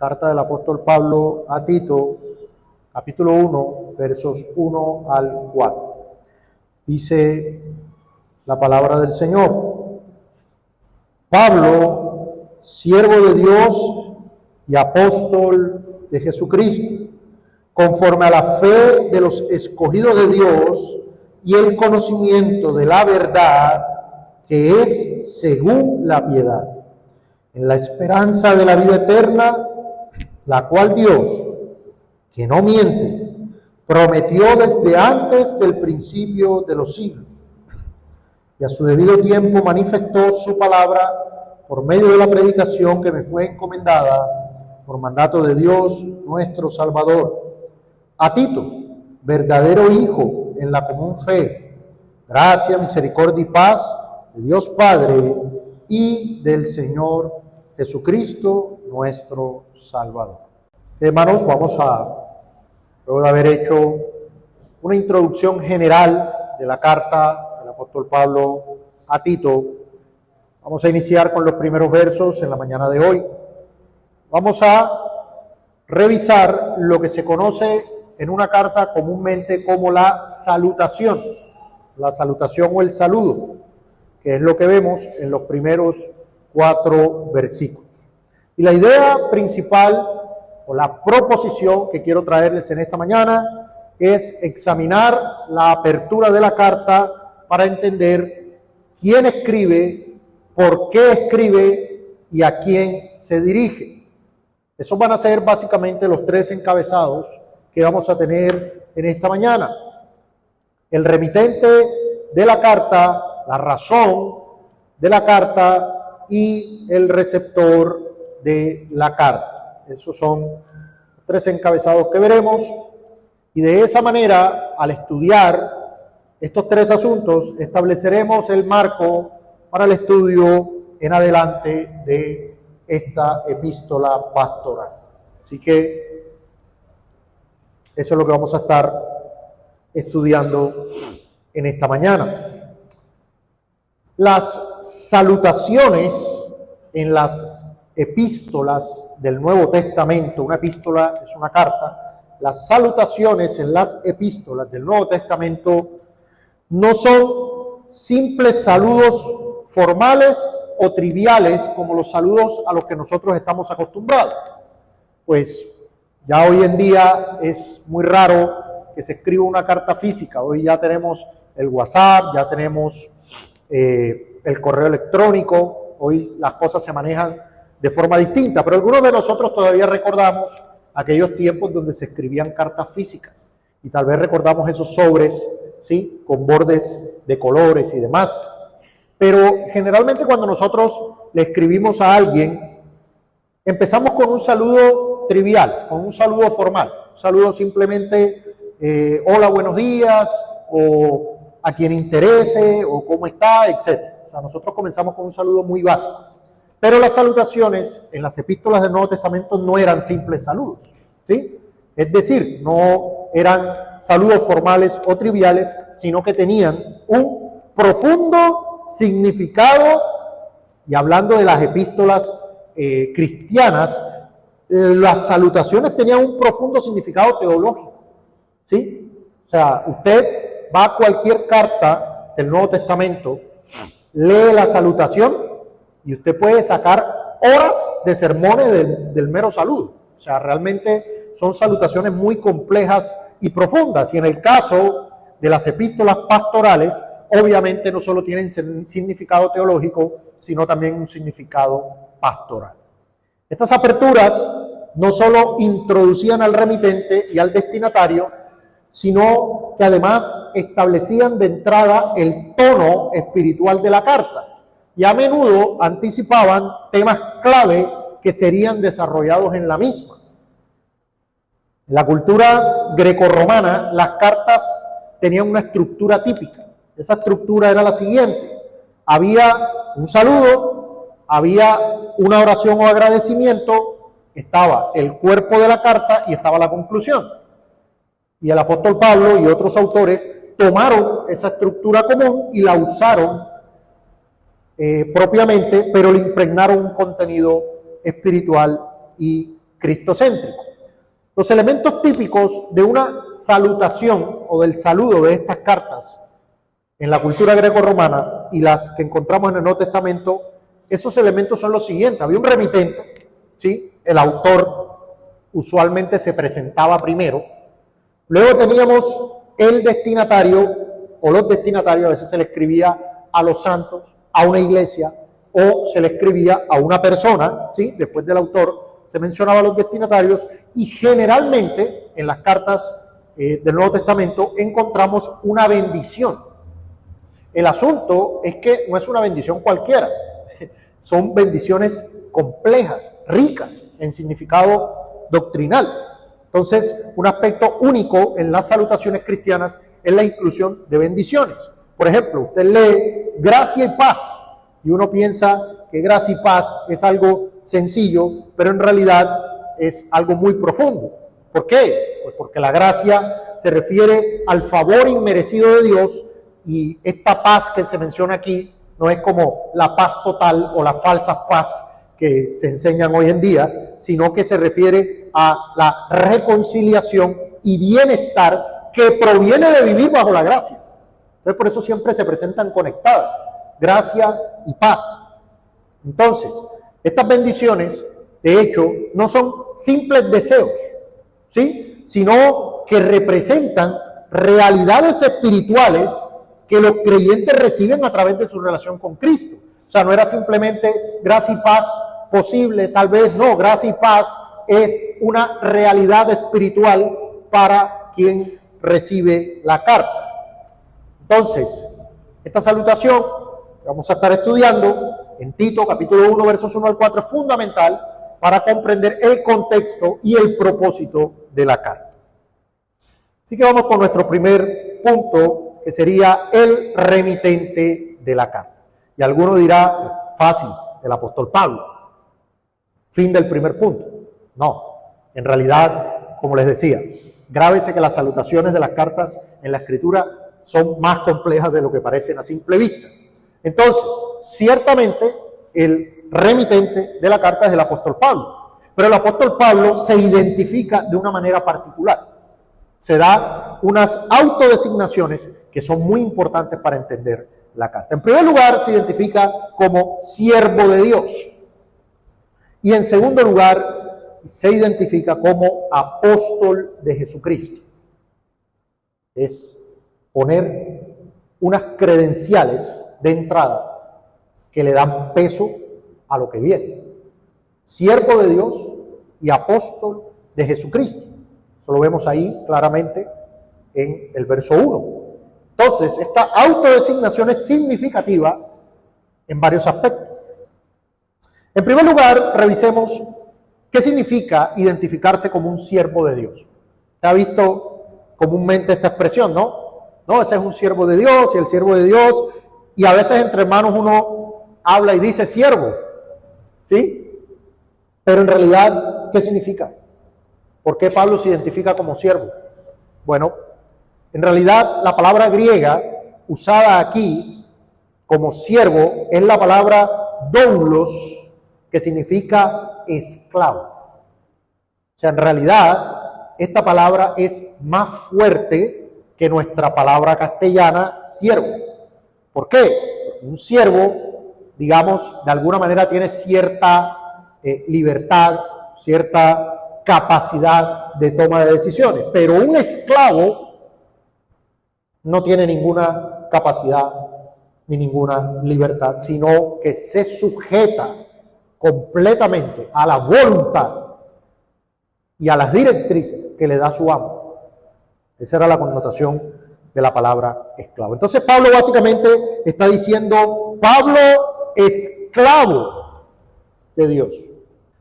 Carta del apóstol Pablo a Tito, capítulo 1, versos 1 al 4. Dice la palabra del Señor: Pablo, siervo de Dios y apóstol de Jesucristo, conforme a la fe de los escogidos de Dios y el conocimiento de la verdad que es según la piedad, en la esperanza de la vida eterna, la cual Dios, que no miente, prometió desde antes del principio de los siglos, y a su debido tiempo manifestó su palabra por medio de la predicación que me fue encomendada por mandato de Dios nuestro Salvador. A Tito, verdadero hijo en la común fe, gracia, misericordia y paz de Dios Padre y del Señor Jesucristo nuestro Salvador. Hermanos, vamos luego de haber hecho una introducción general de la carta del apóstol Pablo a Tito, vamos a iniciar con los primeros versos en la mañana de hoy. Vamos a revisar lo que se conoce en una carta comúnmente como la salutación o el saludo, que es lo que vemos en los primeros 4 versículos. Y la idea principal o la proposición que quiero traerles en esta mañana es examinar la apertura de la carta para entender quién escribe, por qué escribe y a quién se dirige. Esos van a ser básicamente los 3 encabezados que vamos a tener en esta mañana. El remitente de la carta, la razón de la carta y el receptor de la carta. Esos son 3 encabezados que veremos, y de esa manera, al estudiar estos 3 asuntos, estableceremos el marco para el estudio en adelante de esta epístola pastoral. Así que eso es lo que vamos a estar estudiando en esta mañana. Las salutaciones en las epístolas del Nuevo Testamento, una epístola es una carta, las salutaciones en las epístolas del Nuevo Testamento no son simples saludos formales o triviales como los saludos a los que nosotros estamos acostumbrados. Pues ya hoy en día es muy raro que se escriba una carta física. Hoy ya tenemos el WhatsApp, ya tenemos el correo electrónico, hoy las cosas se manejan de forma distinta, pero algunos de nosotros todavía recordamos aquellos tiempos donde se escribían cartas físicas y tal vez recordamos esos sobres, ¿sí?, con bordes de colores y demás. Pero generalmente cuando nosotros le escribimos a alguien, empezamos con un saludo trivial, con un saludo formal, un saludo simplemente hola, buenos días, o a quien interese, o cómo está, etc. O sea, nosotros comenzamos con un saludo muy básico. Pero las salutaciones en las epístolas del Nuevo Testamento no eran simples saludos, ¿sí? Es decir, no eran saludos formales o triviales, sino que tenían un profundo significado. Y hablando de las epístolas cristianas, las salutaciones tenían un profundo significado teológico, ¿sí? O sea, usted va a cualquier carta del Nuevo Testamento, lee la salutación y usted puede sacar horas de sermones del mero saludo. O sea, realmente son salutaciones muy complejas y profundas. Y en el caso de las epístolas pastorales, obviamente no solo tienen significado teológico, sino también un significado pastoral. Estas aperturas no solo introducían al remitente y al destinatario, sino que además establecían de entrada el tono espiritual de la carta y a menudo anticipaban temas clave que serían desarrollados en la misma. En la cultura grecorromana, las cartas tenían una estructura típica. Esa estructura era la siguiente: había un saludo, había una oración o agradecimiento, estaba el cuerpo de la carta y estaba la conclusión. Y el apóstol Pablo y otros autores tomaron esa estructura común y la usaron propiamente, pero le impregnaron un contenido espiritual y cristocéntrico. Los elementos típicos de una salutación o del saludo de estas cartas en la cultura greco-romana y las que encontramos en el Nuevo Testamento, esos elementos son los siguientes. Había un remitente, ¿sí? El autor usualmente se presentaba primero. Luego teníamos el destinatario o los destinatarios, a veces se le escribía a los santos, a una iglesia, o se le escribía a una persona, ¿sí? Después del autor se mencionaba a los destinatarios, y generalmente en las cartas del Nuevo Testamento encontramos una bendición. El asunto es que no es una bendición cualquiera, son bendiciones complejas, ricas en significado doctrinal. Entonces, un aspecto único en las salutaciones cristianas es la inclusión de bendiciones. Por ejemplo, usted lee gracia y paz, y uno piensa que gracia y paz es algo sencillo, pero en realidad es algo muy profundo. ¿Por qué? Pues porque la gracia se refiere al favor inmerecido de Dios, y esta paz que se menciona aquí no es como la paz total o la falsa paz que se enseñan hoy en día, sino que se refiere a la reconciliación y bienestar que proviene de vivir bajo la gracia. Entonces, por eso siempre se presentan conectadas, gracia y paz. Entonces, estas bendiciones, de hecho, no son simples deseos, ¿sí? Sino que representan realidades espirituales que los creyentes reciben a través de su relación con Cristo. O sea, no era simplemente gracia y paz posible, tal vez no, gracia y paz es una realidad espiritual para quien recibe la carta. Entonces, esta salutación que vamos a estar estudiando en Tito, capítulo 1, versos 1 al 4, es fundamental para comprender el contexto y el propósito de la carta. Así que vamos con nuestro primer punto, que sería el remitente de la carta. Y alguno dirá, fácil, el apóstol Pablo. Fin del primer punto. No, en realidad, como les decía, grábese que las salutaciones de las cartas en la Escritura son más complejas de lo que parecen a simple vista. Entonces, ciertamente, el remitente de la carta es el apóstol Pablo. Pero el apóstol Pablo se identifica de una manera particular. Se da unas autodesignaciones que son muy importantes para entender la carta. En primer lugar, se identifica como siervo de Dios. Y en segundo lugar, se identifica como apóstol de Jesucristo. Es poner unas credenciales de entrada que le dan peso a lo que viene. Siervo de Dios y apóstol de Jesucristo. Eso lo vemos ahí claramente en el verso 1. Entonces, esta autodesignación es significativa en varios aspectos. En primer lugar, revisemos qué significa identificarse como un siervo de Dios. ¿Se ha visto comúnmente esta expresión, no? No, ese es un siervo de Dios y el siervo de Dios, y a veces entre hermanos uno habla y dice siervo, ¿sí? Pero en realidad, ¿qué significa? ¿Por qué Pablo se identifica como siervo? Bueno, en realidad la palabra griega usada aquí como siervo es la palabra doulos, que significa esclavo. O sea, en realidad esta palabra es más fuerte que nuestra palabra castellana siervo. ¿Por qué? Porque un siervo, digamos, de alguna manera tiene cierta libertad, cierta capacidad de toma de decisiones, pero un esclavo no tiene ninguna capacidad ni ninguna libertad, sino que se sujeta completamente a la voluntad y a las directrices que le da su amo. Esa era la connotación de la palabra esclavo. Entonces Pablo básicamente está diciendo, Pablo, esclavo de Dios.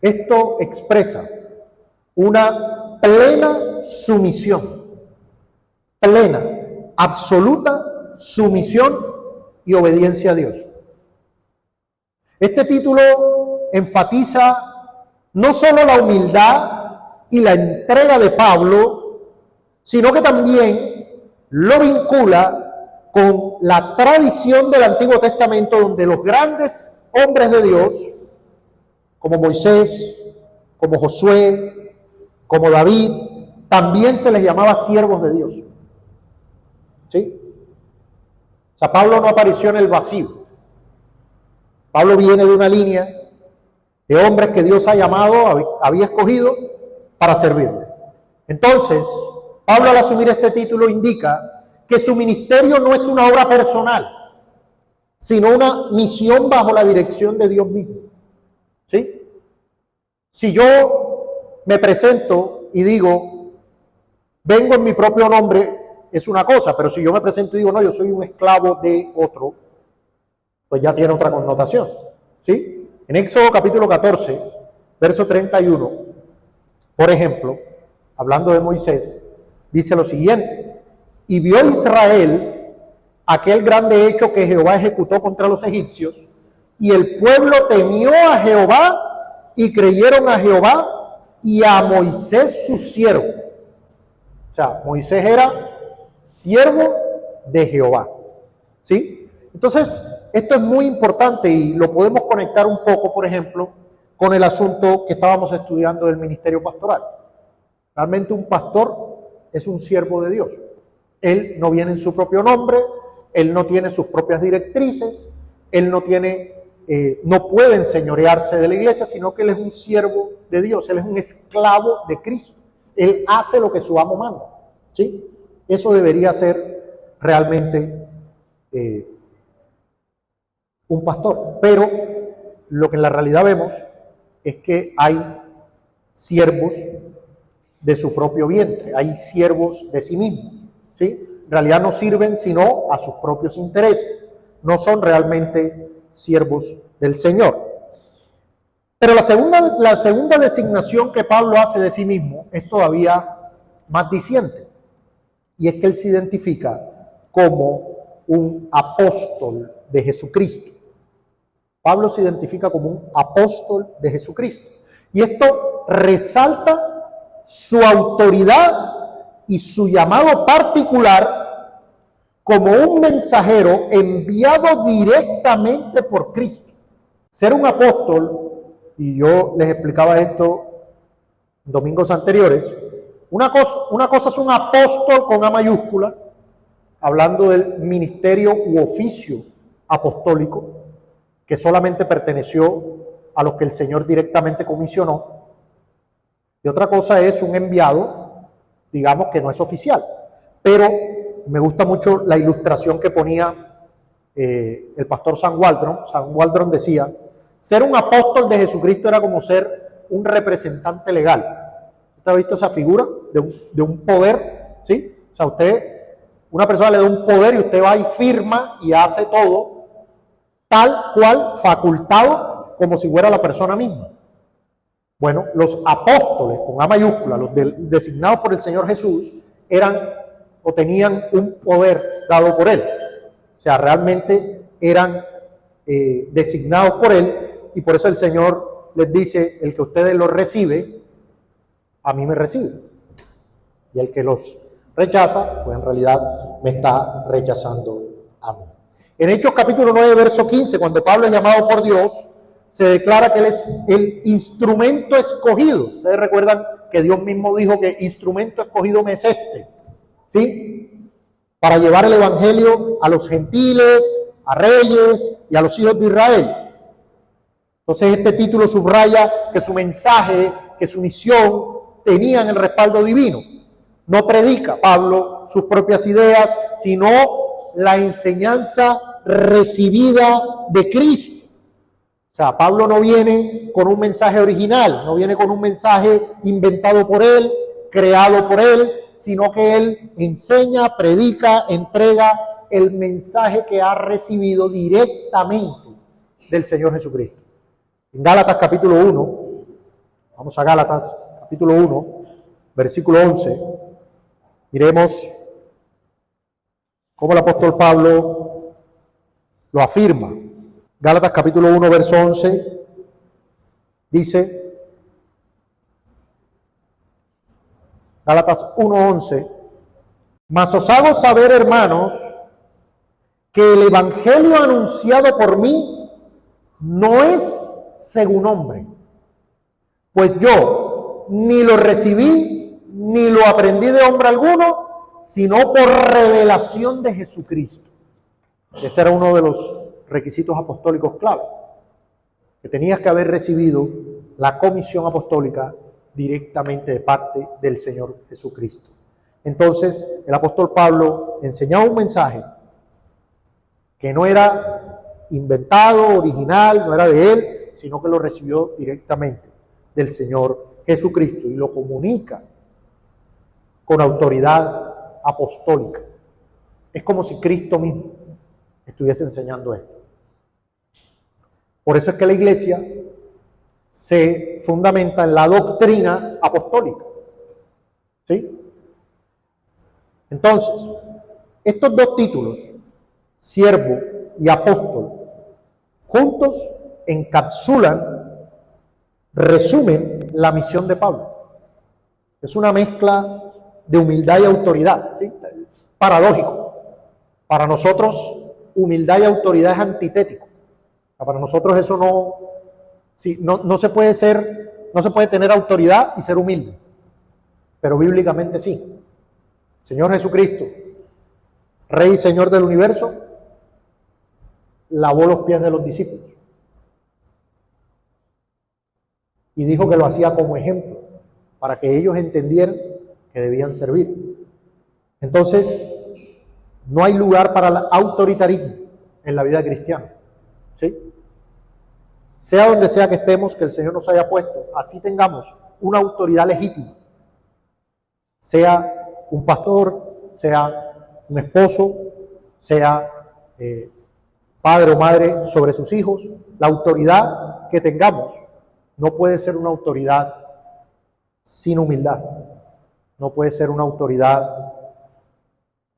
Esto expresa una plena sumisión, plena, absoluta sumisión y obediencia a Dios. Este título enfatiza no solo la humildad y la entrega de Pablo, sino que también lo vincula con la tradición del Antiguo Testamento, donde los grandes hombres de Dios, como Moisés, como Josué, como David, también se les llamaba siervos de Dios. ¿Sí? O sea, Pablo no apareció en el vacío. Pablo viene de una línea de hombres que Dios ha llamado, había escogido para servirle. Entonces, Pablo al asumir este título indica que su ministerio no es una obra personal, sino una misión bajo la dirección de Dios mismo. ¿Sí? Si yo me presento y digo, vengo en mi propio nombre, es una cosa, pero si yo me presento y digo, no, yo soy un esclavo de otro, pues ya tiene otra connotación. ¿Sí? En Éxodo capítulo 14, verso 31, por ejemplo, hablando de Moisés, dice lo siguiente: y vio Israel aquel grande hecho que Jehová ejecutó contra los egipcios, y el pueblo temió a Jehová y creyeron a Jehová y a Moisés su siervo. O sea, Moisés era siervo de Jehová. ¿Sí? Entonces, esto es muy importante y lo podemos conectar un poco, por ejemplo, con el asunto que estábamos estudiando del ministerio pastoral. Realmente un pastor es un siervo de Dios. Él no viene en su propio nombre, él no tiene sus propias directrices, él no puede enseñorearse de la iglesia, sino que él es un siervo de Dios, él es un esclavo de Cristo. Él hace lo que su amo manda. ¿Sí? Eso debería ser realmente un pastor. Pero lo que en la realidad vemos es que hay siervos de su propio vientre, hay siervos de sí mismos. ¿Sí? En realidad no sirven sino a sus propios intereses, no son realmente siervos del Señor. Pero la segunda designación que Pablo hace de sí mismo es todavía más diciente, y es que él se identifica como un apóstol de Jesucristo. Pablo se identifica como un apóstol de Jesucristo, y esto resalta su autoridad y su llamado particular como un mensajero enviado directamente por Cristo. Ser un apóstol, y yo les explicaba esto domingos anteriores, una cosa es un apóstol con A mayúscula, hablando del ministerio u oficio apostólico, que solamente perteneció a los que el Señor directamente comisionó, y otra cosa es un enviado, digamos que no es oficial. Pero me gusta mucho la ilustración que ponía el pastor Sam Waldron. Sam Waldron decía, ser un apóstol de Jesucristo era como ser un representante legal. ¿Usted ha visto esa figura de un poder? ¿Sí? O sea, una persona le da un poder y usted va y firma y hace todo tal cual, facultado, como si fuera la persona misma. Bueno, los apóstoles, con A mayúscula, los designados por el Señor Jesús, eran o tenían un poder dado por Él. O sea, realmente eran designados por Él, y por eso el Señor les dice, el que ustedes los recibe, a mí me recibe. Y el que los rechaza, pues en realidad me está rechazando a mí. En Hechos capítulo 9, verso 15, cuando Pablo es llamado por Dios, se declara que él es el instrumento escogido. Ustedes recuerdan que Dios mismo dijo que instrumento escogido me es este, ¿sí? Para llevar el evangelio a los gentiles, a reyes y a los hijos de Israel. Entonces este título subraya que su mensaje, que su misión tenían el respaldo divino. No predica Pablo sus propias ideas, sino la enseñanza recibida de Cristo. O sea, Pablo no viene con un mensaje original, no viene con un mensaje inventado por él, creado por él, sino que él enseña, predica, entrega el mensaje que ha recibido directamente del Señor Jesucristo. En Gálatas capítulo 1, vamos a Gálatas capítulo 1, versículo 11, miremos cómo el apóstol Pablo lo afirma. Gálatas capítulo 1, verso 11, dice, Gálatas 1, 11, mas os hago saber, hermanos, que el evangelio anunciado por mí no es según hombre, Pues yo ni lo recibí, ni lo aprendí de hombre alguno, sino por revelación de Jesucristo. Este era uno de los requisitos apostólicos clave, que tenías que haber recibido la comisión apostólica directamente de parte del Señor Jesucristo. Entonces, el apóstol Pablo enseñaba un mensaje que no era inventado, original, no era de él, sino que lo recibió directamente del Señor Jesucristo y lo comunica con autoridad apostólica. Es como si Cristo mismo estuviese enseñando esto. Por eso es que la iglesia se fundamenta en la doctrina apostólica. ¿Sí? Entonces, estos dos títulos, siervo y apóstol, juntos encapsulan, resumen la misión de Pablo. Es una mezcla de humildad y autoridad, ¿sí? Es paradójico. Para nosotros, humildad y autoridad es antitético. Para nosotros eso no se puede tener autoridad y ser humilde. Pero bíblicamente sí. Señor Jesucristo, Rey y Señor del universo, lavó los pies de los discípulos. Y dijo que lo hacía como ejemplo, para que ellos entendieran que debían servir. Entonces, no hay lugar para el autoritarismo en la vida cristiana. ¿Sí? Sea donde sea que estemos, que el Señor nos haya puesto, así tengamos una autoridad legítima. Sea un pastor, sea un esposo, sea padre o madre sobre sus hijos, la autoridad que tengamos no puede ser una autoridad sin humildad, no puede ser una autoridad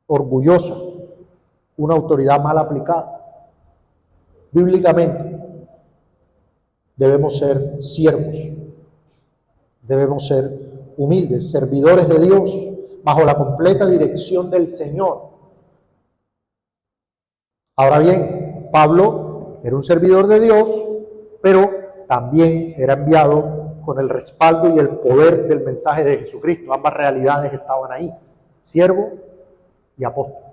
orgullosa, una autoridad mal aplicada. Bíblicamente debemos ser siervos, debemos ser humildes, servidores de Dios, bajo la completa dirección del Señor. Ahora bien, Pablo era un servidor de Dios, pero también era enviado con el respaldo y el poder del mensaje de Jesucristo. Ambas realidades estaban ahí, siervo y apóstol.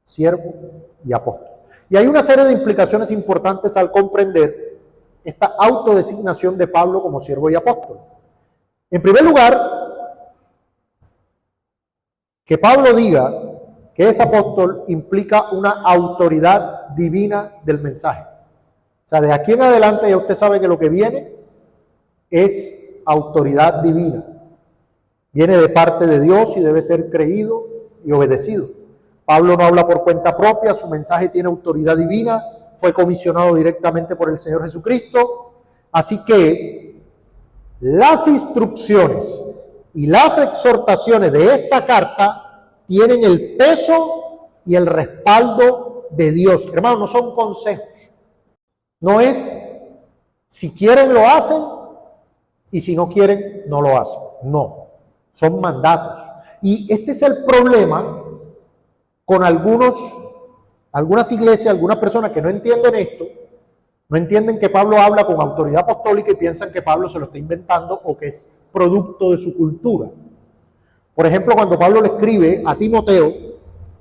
Siervo y apóstol. Y hay una serie de implicaciones importantes al comprender esta autodesignación de Pablo como siervo y apóstol. En primer lugar, que Pablo diga que es apóstol implica una autoridad divina del mensaje. O sea, de aquí en adelante ya usted sabe que lo que viene es autoridad divina. Viene de parte de Dios y debe ser creído y obedecido. Pablo no habla por cuenta propia, su mensaje tiene autoridad divina, fue comisionado directamente por el Señor Jesucristo. Así que las instrucciones y las exhortaciones de esta carta tienen el peso y el respaldo de Dios. Hermanos, no son consejos. No es si quieren lo hacen y si no quieren no lo hacen. No, son mandatos. Y este es el problema con algunas iglesias, algunas personas que no entienden esto, no entienden que Pablo habla con autoridad apostólica y piensan que Pablo se lo está inventando o que es producto de su cultura. Por ejemplo, cuando Pablo le escribe a Timoteo,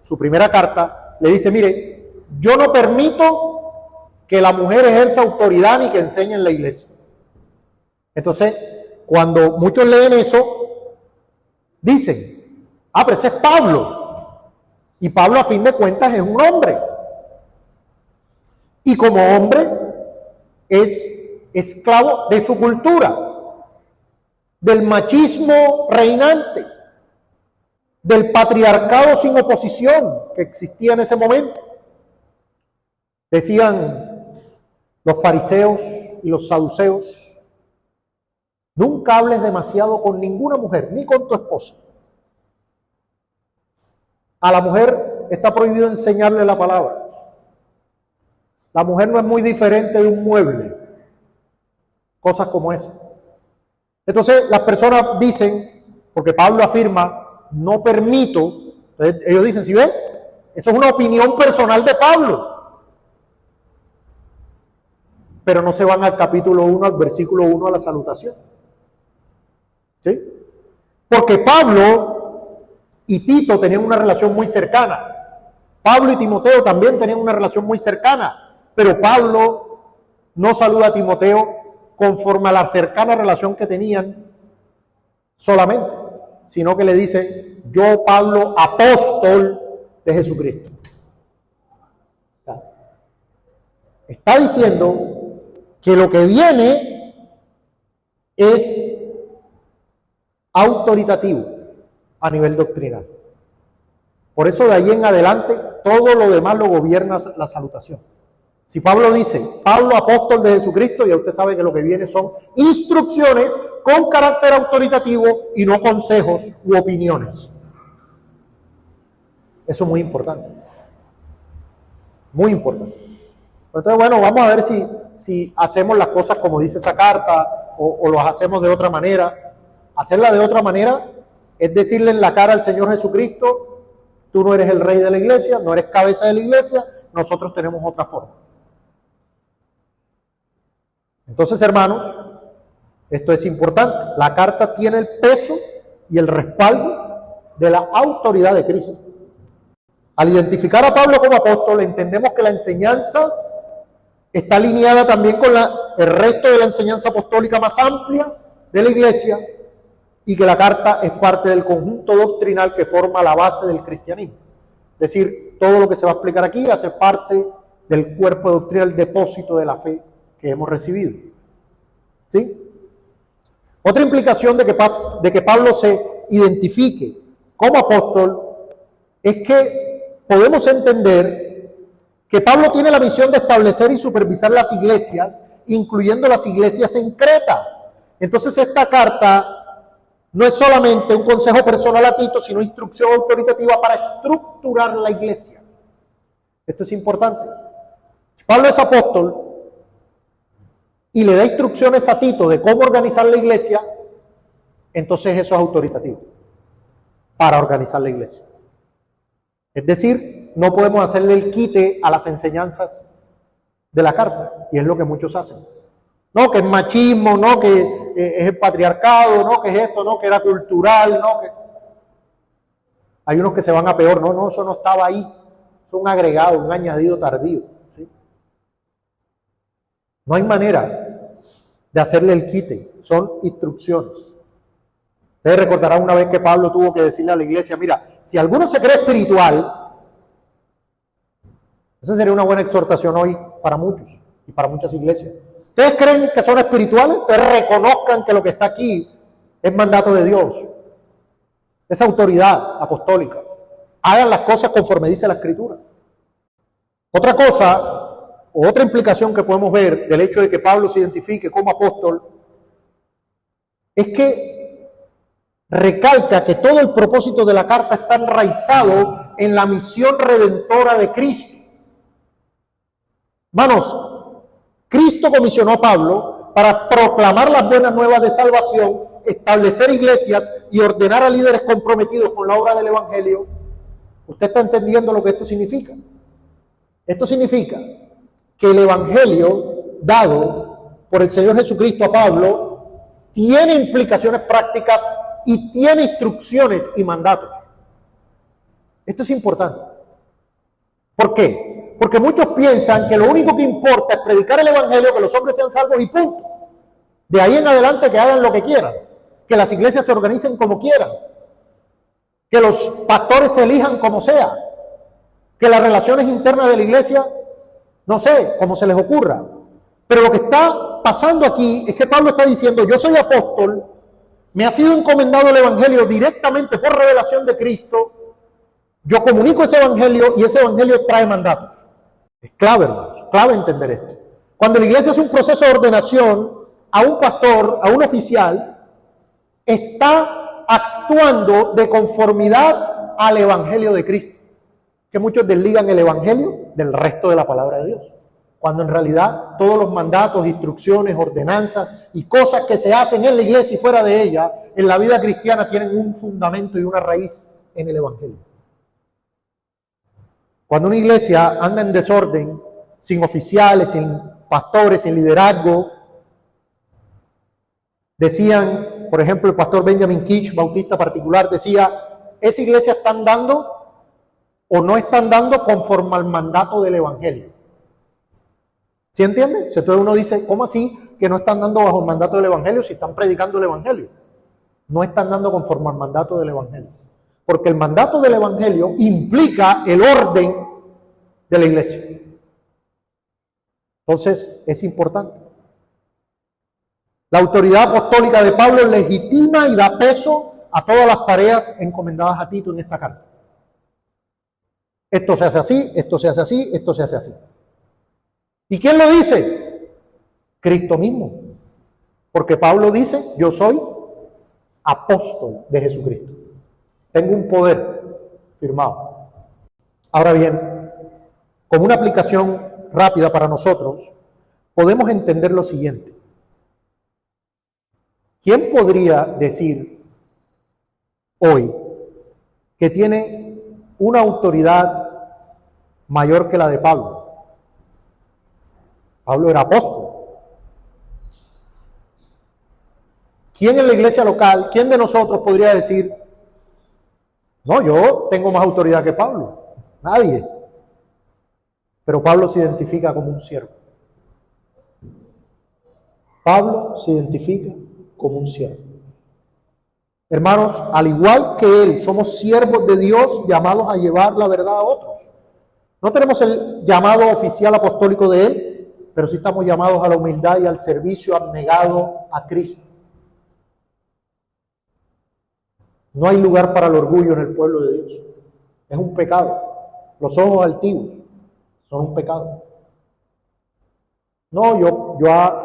su primera carta, le dice, mire, yo no permito que la mujer ejerza autoridad ni que enseñe en la iglesia. Entonces, cuando muchos leen eso, dicen, pero ese es Pablo. Y Pablo, a fin de cuentas, es un hombre. Y como hombre, es esclavo de su cultura, del machismo reinante, del patriarcado sin oposición que existía en ese momento. Decían los fariseos y los saduceos, nunca hables demasiado con ninguna mujer, ni con tu esposa. A la mujer está prohibido enseñarle la palabra. La mujer no es muy diferente de un mueble. Cosas como esas. Entonces las personas dicen, porque Pablo afirma, no permito, entonces ellos dicen, ¿sí ves? Eso es una opinión personal de Pablo. Pero no se van al capítulo 1, al versículo 1, a la salutación. Porque Pablo y Tito tenían una relación muy cercana. Pablo y Timoteo también tenían una relación muy cercana, pero Pablo no saluda a Timoteo conforme a la cercana relación que tenían solamente, sino que le dice: yo, Pablo, apóstol de Jesucristo. Está diciendo que lo que viene es autoritativo a nivel doctrinal. Por eso de ahí en adelante todo lo demás lo gobierna la salutación. Si Pablo dice, Pablo, apóstol de Jesucristo, ya usted sabe que lo que viene son instrucciones con carácter autoritativo y no consejos u opiniones. Eso es muy importante. Muy importante. Entonces, bueno, vamos a ver si hacemos las cosas como dice esa carta o las hacemos de otra manera. Hacerla de otra manera es decirle en la cara al Señor Jesucristo: tú no eres el rey de la iglesia, no eres cabeza de la iglesia, nosotros tenemos otra forma. Entonces, hermanos, esto es importante. La carta tiene el peso y el respaldo de la autoridad de Cristo. Al identificar a Pablo como apóstol, entendemos que la enseñanza está alineada también con el resto de la enseñanza apostólica más amplia de la iglesia, y que la carta es parte del conjunto doctrinal que forma la base del cristianismo. Es decir, todo lo que se va a explicar aquí hace parte del cuerpo doctrinal, el depósito de la fe que hemos recibido. ¿Sí? Otra implicación de que Pablo se identifique como apóstol es que podemos entender que Pablo tiene la misión de establecer y supervisar las iglesias, incluyendo las iglesias en Creta. Entonces esta carta no es solamente un consejo personal a Tito, sino instrucción autoritativa para estructurar la iglesia. Esto es importante. Si Pablo es apóstol y le da instrucciones a Tito de cómo organizar la iglesia, entonces eso es autoritativo para organizar la iglesia. Es decir, no podemos hacerle el quite a las enseñanzas de la carta, y es lo que muchos hacen. No, que es machismo, no, que es el patriarcado, no, que es esto, no, que era cultural, no, que... Hay unos que se van a peor, no, eso no estaba ahí. Es un agregado, un añadido tardío. ¿Sí? No hay manera de hacerle el quite, son instrucciones. Ustedes recordarán una vez que Pablo tuvo que decirle a la iglesia: mira, si alguno se cree espiritual, esa sería una buena exhortación hoy para muchos y para muchas iglesias. ¿Ustedes creen que son espirituales? Ustedes reconozcan que lo que está aquí es mandato de Dios. Es autoridad apostólica. Hagan las cosas conforme dice la Escritura. Otra cosa, otra implicación que podemos ver del hecho de que Pablo se identifique como apóstol, es que recalca que todo el propósito de la carta está enraizado en la misión redentora de Cristo. Hermanos, Cristo comisionó a Pablo para proclamar las buenas nuevas de salvación, establecer iglesias y ordenar a líderes comprometidos con la obra del Evangelio. ¿Usted está entendiendo lo que esto significa? Esto significa que el Evangelio dado por el Señor Jesucristo a Pablo tiene implicaciones prácticas y tiene instrucciones y mandatos. Esto es importante. ¿Por qué? Porque muchos piensan que lo único que importa es predicar el Evangelio, que los hombres sean salvos y punto. De ahí en adelante que hagan lo que quieran, que las iglesias se organicen como quieran, que los pastores se elijan como sea, que las relaciones internas de la iglesia, no sé, como se les ocurra. Pero lo que está pasando aquí es que Pablo está diciendo: yo soy apóstol, me ha sido encomendado el Evangelio directamente por revelación de Cristo, yo comunico ese Evangelio y ese Evangelio trae mandatos. Es clave, hermanos, clave entender esto. Cuando la iglesia hace un proceso de ordenación a un pastor, a un oficial, está actuando de conformidad al Evangelio de Cristo. Que muchos desligan el Evangelio del resto de la palabra de Dios, cuando en realidad todos los mandatos, instrucciones, ordenanzas y cosas que se hacen en la iglesia y fuera de ella, en la vida cristiana, tienen un fundamento y una raíz en el Evangelio. Cuando una iglesia anda en desorden, sin oficiales, sin pastores, sin liderazgo, decían por ejemplo, el pastor Benjamin Keach, bautista particular, decía, esa iglesia están dando o no están dando conforme al mandato del Evangelio. ¿Sí entiende? Entonces uno dice, ¿cómo así que no están dando bajo el mandato del Evangelio si están predicando el Evangelio? No están dando conforme al mandato del Evangelio. Porque el mandato del Evangelio implica el orden de la iglesia. Entonces, es importante. La autoridad apostólica de Pablo legitima y da peso a todas las tareas encomendadas a Tito en esta carta. Esto se hace así, esto se hace así, esto se hace así. ¿Y quién lo dice? Cristo mismo. Porque Pablo dice, yo soy apóstol de Jesucristo. Tengo un poder firmado. Ahora bien, como una aplicación rápida para nosotros, podemos entender lo siguiente. ¿Quién podría decir hoy que tiene una autoridad mayor que la de Pablo? Pablo era apóstol. ¿Quién en la iglesia local, quién de nosotros podría decir, no, yo tengo más autoridad que Pablo? Nadie. Pero Pablo se identifica como un siervo. Pablo se identifica como un siervo. Hermanos, al igual que él, somos siervos de Dios llamados a llevar la verdad a otros. No tenemos el llamado oficial apostólico de él, pero sí estamos llamados a la humildad y al servicio abnegado a Cristo. No hay lugar para el orgullo en el pueblo de Dios. Es un pecado. Los ojos altivos son un pecado. No, yo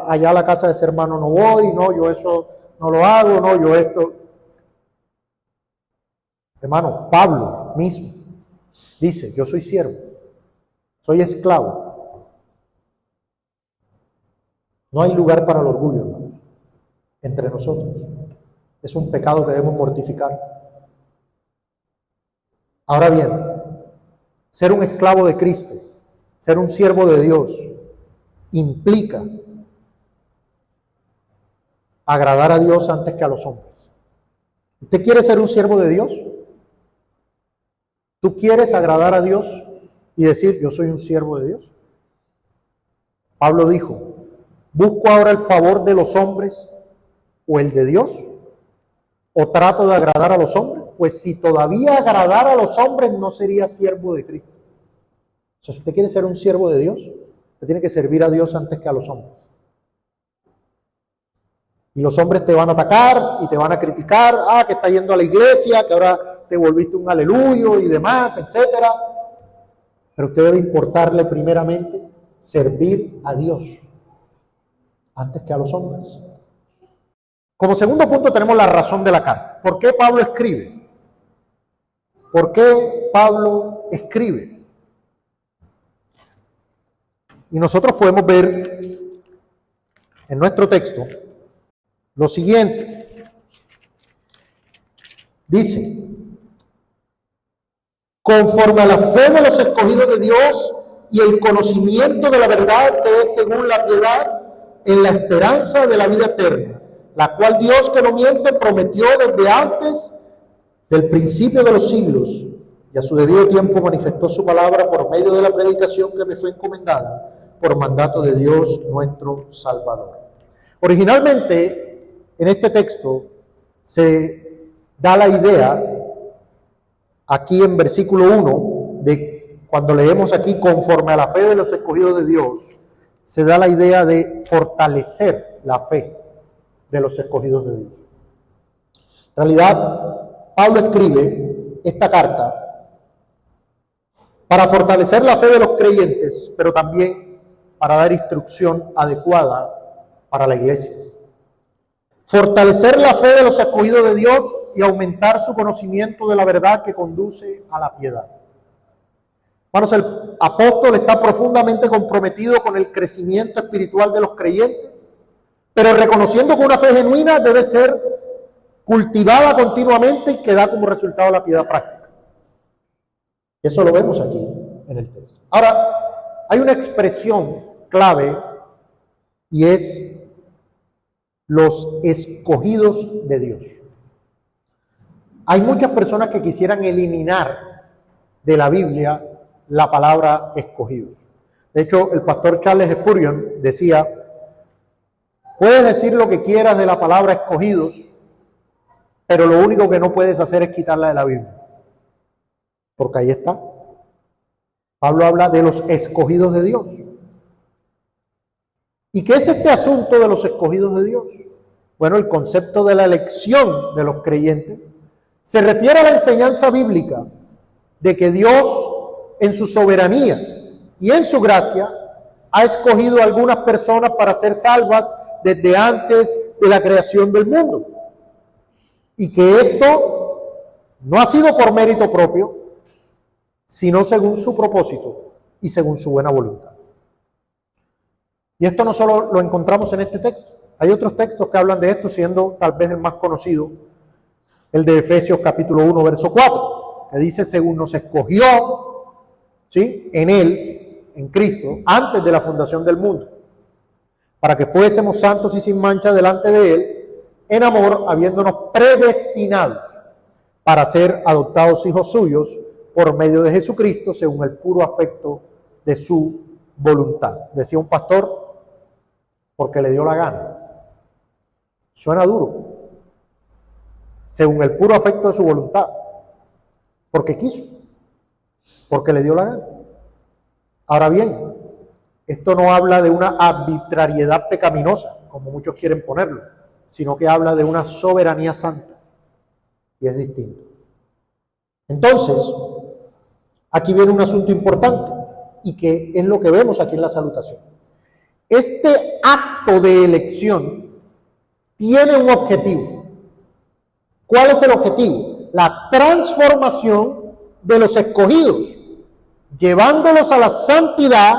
allá a la casa de ese hermano no voy, no, yo eso no lo hago, no, yo esto. Hermano, Pablo mismo dice, yo soy siervo, soy esclavo. No hay lugar para el orgullo, hermano, entre nosotros. Es un pecado que debemos mortificar. Ahora bien, ser un esclavo de Cristo, ser un siervo de Dios, implica agradar a Dios antes que a los hombres. ¿Usted quiere ser un siervo de Dios? ¿Tú quieres agradar a Dios y decir, yo soy un siervo de Dios? Pablo dijo, ¿busco ahora el favor de los hombres o el de Dios? ¿O trato de agradar a los hombres? Pues si todavía agradara a los hombres, no sería siervo de Cristo. O sea, si usted quiere ser un siervo de Dios, usted tiene que servir a Dios antes que a los hombres. Y los hombres te van a atacar y te van a criticar, que está yendo a la iglesia, que ahora te volviste un aleluyo y demás, etcétera. Pero usted debe importarle primeramente servir a Dios antes que a los hombres. Como segundo punto tenemos la razón de la carta. ¿Por qué Pablo escribe? ¿Por qué Pablo escribe? Y nosotros podemos ver en nuestro texto lo siguiente. Dice, conforme a la fe de los escogidos de Dios y el conocimiento de la verdad que es según la piedad, en la esperanza de la vida eterna, la cual Dios que no miente prometió desde antes del principio de los siglos, y a su debido tiempo manifestó su palabra por medio de la predicación que me fue encomendada por mandato de Dios nuestro Salvador. Originalmente, en este texto se da la idea, aquí en versículo 1, de cuando leemos aquí conforme a la fe de los escogidos de Dios, se da la idea de fortalecer la fe de los escogidos de Dios. En realidad, Pablo escribe esta carta para fortalecer la fe de los creyentes, pero también para dar instrucción adecuada para la iglesia. Fortalecer la fe de los escogidos de Dios y aumentar su conocimiento de la verdad que conduce a la piedad. Hermanos, el apóstol está profundamente comprometido con el crecimiento espiritual de los creyentes, pero reconociendo que una fe genuina debe ser cultivada continuamente y que da como resultado la piedad práctica. Eso lo vemos aquí en el texto. Ahora, hay una expresión clave y es los escogidos de Dios. Hay muchas personas que quisieran eliminar de la Biblia la palabra escogidos. De hecho, el pastor Charles Spurgeon decía: puedes decir lo que quieras de la palabra escogidos, pero lo único que no puedes hacer es quitarla de la Biblia. Porque ahí está. Pablo habla de los escogidos de Dios. ¿Y qué es este asunto de los escogidos de Dios? Bueno, el concepto de la elección de los creyentes se refiere a la enseñanza bíblica de que Dios, en su soberanía y en su gracia, ha escogido a algunas personas para ser salvas desde antes de la creación del mundo. Y que esto no ha sido por mérito propio, sino según su propósito y según su buena voluntad. Y esto no solo lo encontramos en este texto. Hay otros textos que hablan de esto, siendo tal vez el más conocido el de Efesios capítulo 1, verso 4, que dice: según nos escogió, ¿sí?, en Él, en Cristo, antes de la fundación del mundo, para que fuésemos santos y sin mancha delante de Él, en amor, habiéndonos predestinados para ser adoptados hijos suyos por medio de Jesucristo, según el puro afecto de su voluntad. Decía un pastor: porque le dio la gana. Suena duro. Según el puro afecto de su voluntad. Porque quiso. Porque le dio la gana. Ahora bien, esto no habla de una arbitrariedad pecaminosa, como muchos quieren ponerlo, sino que habla de una soberanía santa. Y es distinto. Entonces, aquí viene un asunto importante, y que es lo que vemos aquí en la salutación. Este acto de elección tiene un objetivo. ¿Cuál es el objetivo? La transformación de los escogidos, llevándolos a la santidad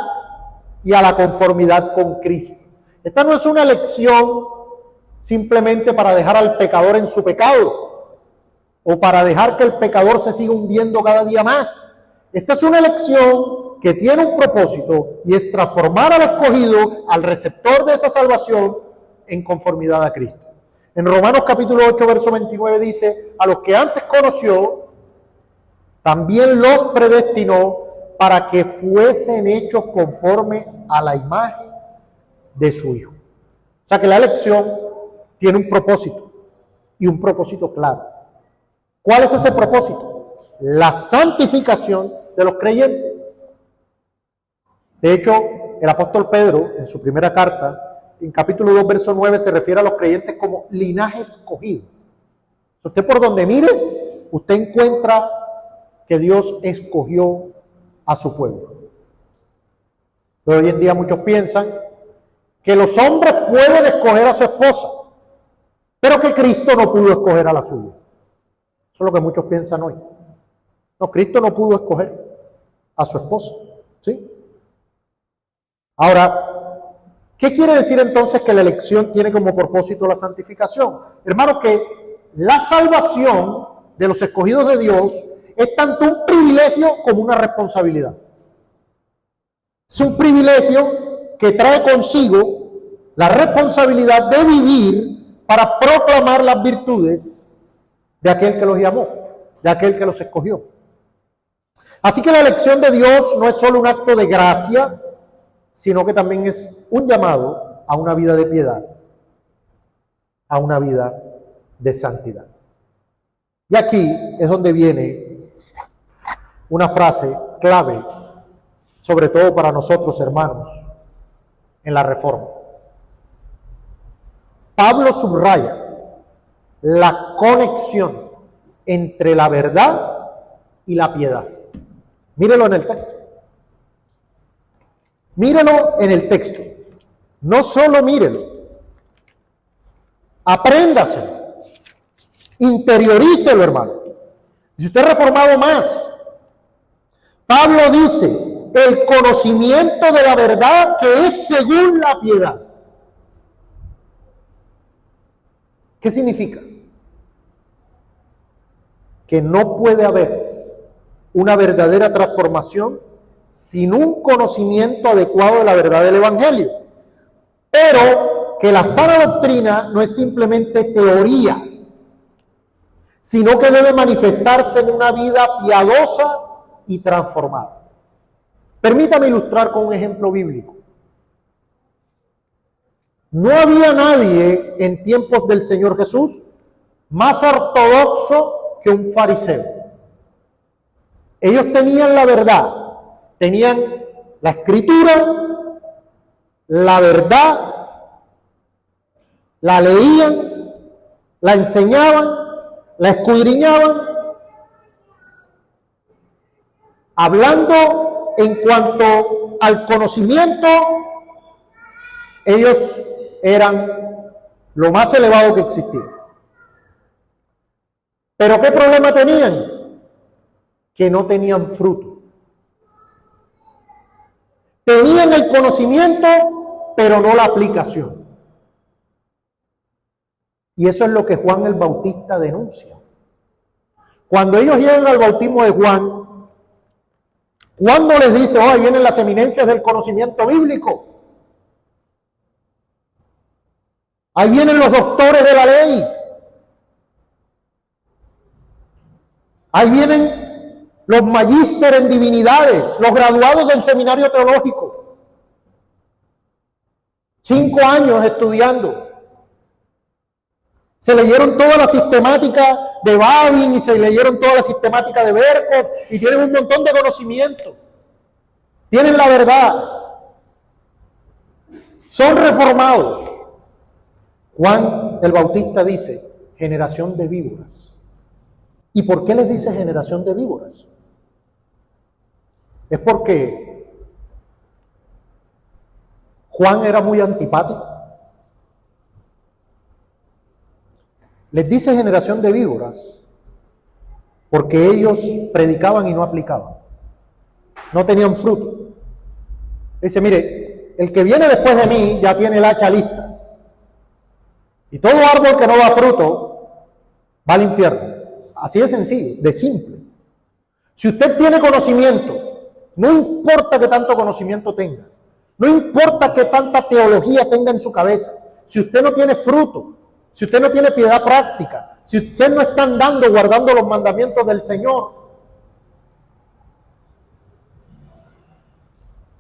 y a la conformidad con Cristo. Esta no es una elección simplemente para dejar al pecador en su pecado, o para dejar que el pecador se siga hundiendo cada día más. Esta es una elección que tiene un propósito, y es transformar al escogido, al receptor de esa salvación, en conformidad a Cristo. En Romanos capítulo 8, verso 29 dice: a los que antes conoció, también los predestinó para que fuesen hechos conformes a la imagen de su Hijo. O sea que la elección tiene un propósito, y un propósito claro. ¿Cuál es ese propósito? La santificación de los creyentes. De hecho, el apóstol Pedro, en su primera carta, en capítulo 2, verso 9, se refiere a los creyentes como linaje escogido. Usted por donde mire, usted encuentra que Dios escogió a su pueblo. Pero hoy en día muchos piensan que los hombres pueden escoger a su esposa, pero que Cristo no pudo escoger a la suya. Eso es lo que muchos piensan hoy. No, Cristo no pudo escoger a su esposa, ¿sí? Ahora, ¿qué quiere decir entonces que la elección tiene como propósito la santificación? Hermano, que la salvación de los escogidos de Dios es tanto un privilegio como una responsabilidad. Es un privilegio que trae consigo la responsabilidad de vivir para proclamar las virtudes de aquel que los llamó, de aquel que los escogió. Así que la elección de Dios no es solo un acto de gracia, sino que también es un llamado a una vida de piedad, a una vida de santidad. Y aquí es donde viene una frase clave, sobre todo para nosotros, hermanos, en la Reforma. Pablo subraya la conexión entre la verdad y la piedad. Mírelo en el texto. Mírelo en el texto. No solo mírelo. Apréndaselo. Interiorícelo, hermano. Si usted es reformado más, Pablo dice: el conocimiento de la verdad que es según la piedad. ¿Qué significa? Que no puede haber una verdadera transformación sin un conocimiento adecuado de la verdad del Evangelio, pero que la sana doctrina no es simplemente teoría, sino que debe manifestarse en una vida piadosa y transformada. Permítame ilustrar con un ejemplo bíblico. No había nadie en tiempos del Señor Jesús más ortodoxo que un fariseo. Ellos tenían la verdad, tenían la escritura, la verdad, la leían, la enseñaban, la escudriñaban, hablando en cuanto al conocimiento, ellos eran lo más elevado que existía. ¿Pero qué problema tenían? Que no tenían fruto. Tenían el conocimiento, pero no la aplicación. Y eso es lo que Juan el Bautista denuncia. Cuando ellos llegan al bautismo de Juan, Juan no les dice, ahí vienen las eminencias del conocimiento bíblico. Ahí vienen los doctores de la ley. Ahí vienen los magísteres en divinidades, los graduados del seminario teológico. 5 años estudiando. Se leyeron toda la sistemática de Babin y se leyeron toda la sistemática de Berkhoff y tienen un montón de conocimiento. Tienen la verdad. Son reformados. Juan el Bautista dice, generación de víboras. ¿Y por qué les dice generación de víboras? Es porque Juan era muy antipático. Les dice generación de víboras porque ellos predicaban y no aplicaban. No tenían fruto. Dice, mire, el que viene después de mí ya tiene el hacha lista. Y todo árbol que no da fruto va al infierno. Así de sencillo, de simple. Si usted tiene conocimiento, no importa qué tanto conocimiento tenga, no importa qué tanta teología tenga en su cabeza, si usted no tiene fruto, si usted no tiene piedad práctica, si usted no está andando guardando los mandamientos del Señor,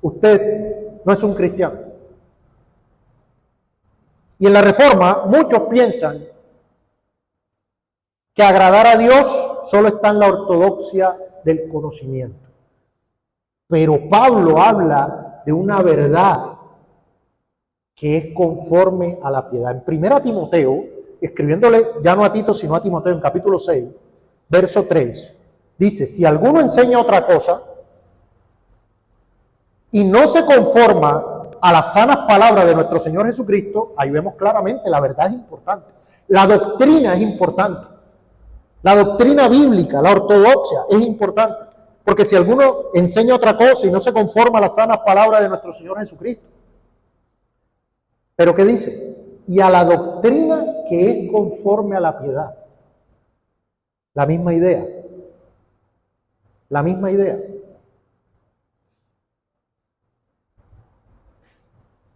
usted no es un cristiano. Y en la Reforma muchos piensan que agradar a Dios solo está en la ortodoxia del conocimiento. Pero Pablo habla de una verdad que es conforme a la piedad. En 1 Timoteo, escribiéndole ya no a Tito, sino a Timoteo, en capítulo 6, verso 3, dice, si alguno enseña otra cosa y no se conforma a las sanas palabras de nuestro Señor Jesucristo, ahí vemos claramente, la verdad es importante. La doctrina es importante. La doctrina bíblica, la ortodoxia, es importante. Porque si alguno enseña otra cosa y no se conforma a las sanas palabras de nuestro Señor Jesucristo. ¿Pero qué dice? Y a la doctrina que es conforme a la piedad. La misma idea. La misma idea.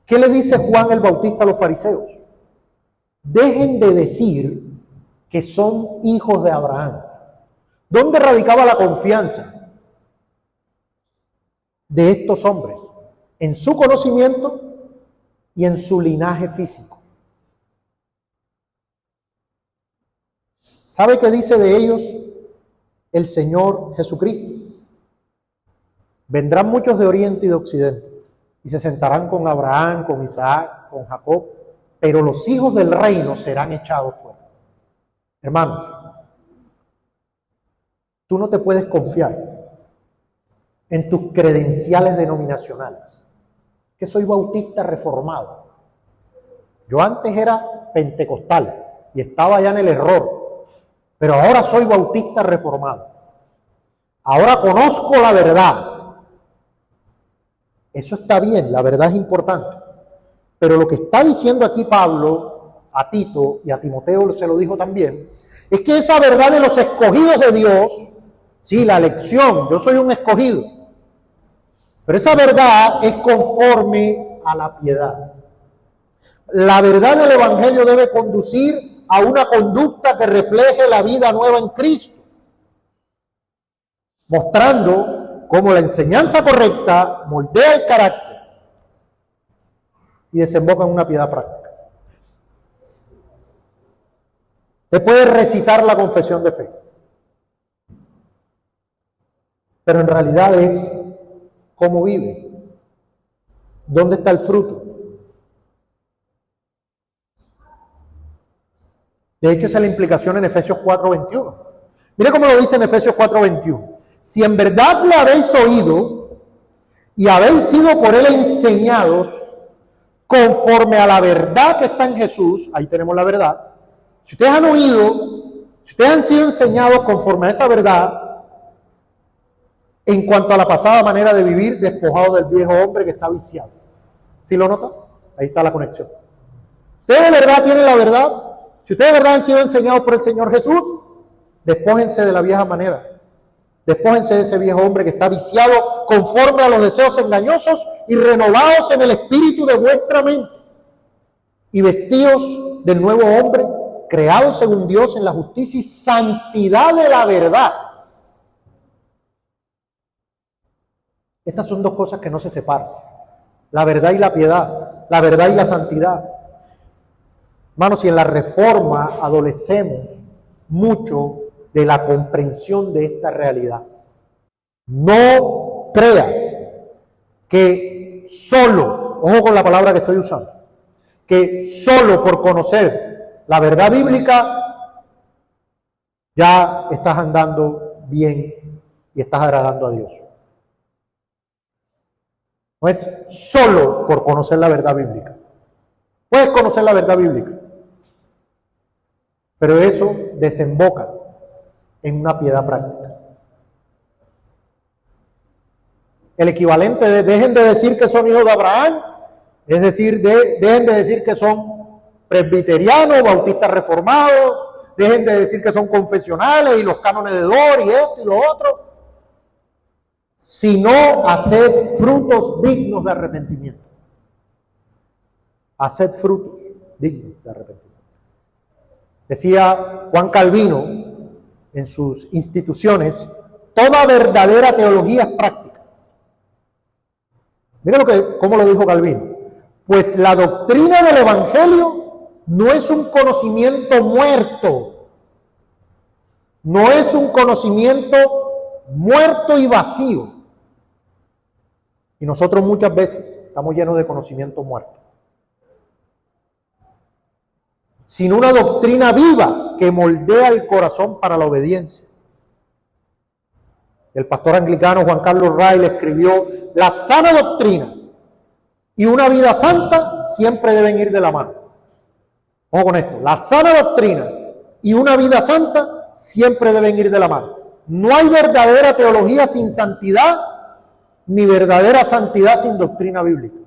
¿Qué le dice Juan el Bautista a los fariseos? Dejen de decir que son hijos de Abraham. ¿Dónde radicaba la confianza de estos hombres? En su conocimiento y en su linaje físico. ¿Sabe qué dice de ellos el Señor Jesucristo? Vendrán muchos de oriente y de occidente y se sentarán con Abraham, con Isaac, con Jacob, pero los hijos del reino serán echados fuera. Hermanos, tú no te puedes confiar en tus credenciales denominacionales, que soy bautista reformado. Yo antes era pentecostal y estaba ya en el error, pero ahora soy bautista reformado. Ahora conozco la verdad. Eso está bien, la verdad es importante. Pero lo que está diciendo aquí Pablo a Tito y a Timoteo se lo dijo también, es que esa verdad de los escogidos de Dios, sí, la elección, yo soy un escogido, pero esa verdad es conforme a la piedad. La verdad del Evangelio debe conducir a una conducta que refleje la vida nueva en Cristo, mostrando cómo la enseñanza correcta moldea el carácter y desemboca en una piedad práctica. Usted puede recitar la confesión de fe, pero en realidad es cómo vive. ¿Dónde está el fruto? De hecho, esa es la implicación en Efesios 4:21. Mire cómo lo dice en Efesios 4:21. Si en verdad lo habéis oído y habéis sido por él enseñados conforme a la verdad que está en Jesús, ahí tenemos la verdad. Si ustedes han oído, si ustedes han sido enseñados conforme a esa verdad, en cuanto a la pasada manera de vivir, despojado del viejo hombre que está viciado. ¿Sí lo nota? Ahí está la conexión. Ustedes de verdad tienen la verdad. Si ustedes de verdad han sido enseñados por el Señor Jesús, despójense de la vieja manera. Despójense de ese viejo hombre que está viciado conforme a los deseos engañosos y renovados en el espíritu de vuestra mente. Y vestidos del nuevo hombre, creado según Dios en la justicia y santidad de la verdad. Estas son dos cosas que no se separan. La verdad y la piedad. La verdad y la santidad. Hermanos, si en la Reforma adolecemos mucho de la comprensión de esta realidad. No creas que solo, ojo con la palabra que estoy usando, que solo por conocer la verdad bíblica ya estás andando bien y estás agradando a Dios. No es solo por conocer la verdad bíblica. Puedes conocer la verdad bíblica, pero eso desemboca en una piedad práctica. El equivalente de dejen de decir que son hijos de Abraham, es decir, dejen de decir que son presbiterianos, bautistas reformados, dejen de decir que son confesionales y los cánones de Dor y esto y lo otro, sino haced frutos dignos de arrepentimiento. Haced frutos dignos de arrepentimiento. Decía Juan Calvino en sus instituciones, toda verdadera teología es práctica. Mira cómo lo dijo Calvino. Pues la doctrina del Evangelio no es un conocimiento muerto. No es un conocimiento muerto y vacío. Y nosotros muchas veces estamos llenos de conocimiento muerto. Sino una doctrina viva que moldea el corazón para la obediencia. El pastor anglicano Juan Carlos Ray le escribió: la sana doctrina y una vida santa siempre deben ir de la mano. Ojo con esto, la sana doctrina y una vida santa siempre deben ir de la mano. No hay verdadera teología sin santidad, ni verdadera santidad sin doctrina bíblica.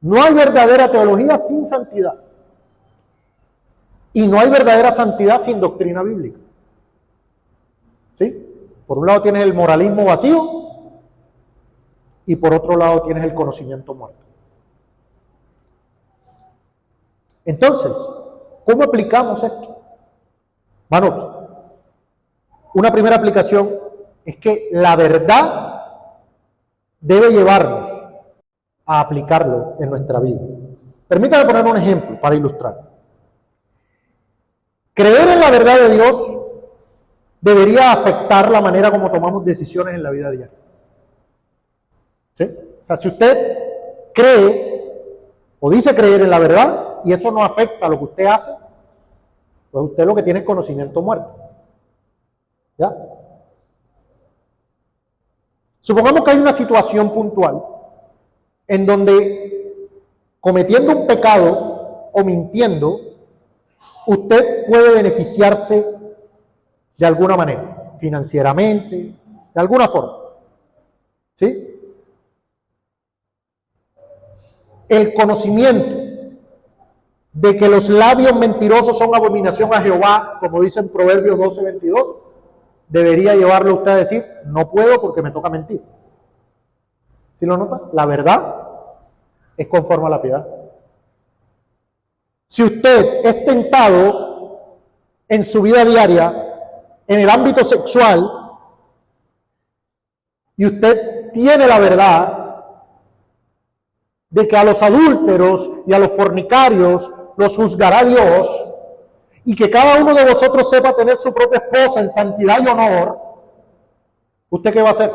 No hay verdadera teología sin santidad. Y no hay verdadera santidad sin doctrina bíblica. ¿Sí? Por un lado tienes el moralismo vacío y por otro lado tienes el conocimiento muerto. Entonces, ¿cómo aplicamos esto? Hermanos, una primera aplicación es que la verdad debe llevarnos a aplicarlo en nuestra vida. Permítame poner un ejemplo para ilustrar. Creer en la verdad de Dios debería afectar la manera como tomamos decisiones en la vida diaria. ¿Sí? O sea, si usted cree o dice creer en la verdad y eso no afecta a lo que usted hace, pues usted lo que tiene es conocimiento muerto. ¿Ya? Supongamos que hay una situación puntual en donde cometiendo un pecado o mintiendo, usted puede beneficiarse de alguna manera, financieramente, de alguna forma. ¿Sí? El conocimiento de que los labios mentirosos son abominación a Jehová, como dice en Proverbios 12:22, debería llevarlo a usted a decir, no puedo porque me toca mentir. ¿Sí lo nota? La verdad es conforme a la piedad. Si usted es tentado en su vida diaria, en el ámbito sexual, y usted tiene la verdad de que a los adúlteros y a los fornicarios los juzgará Dios, y que cada uno de vosotros sepa tener su propia esposa en santidad y honor, ¿usted qué va a hacer?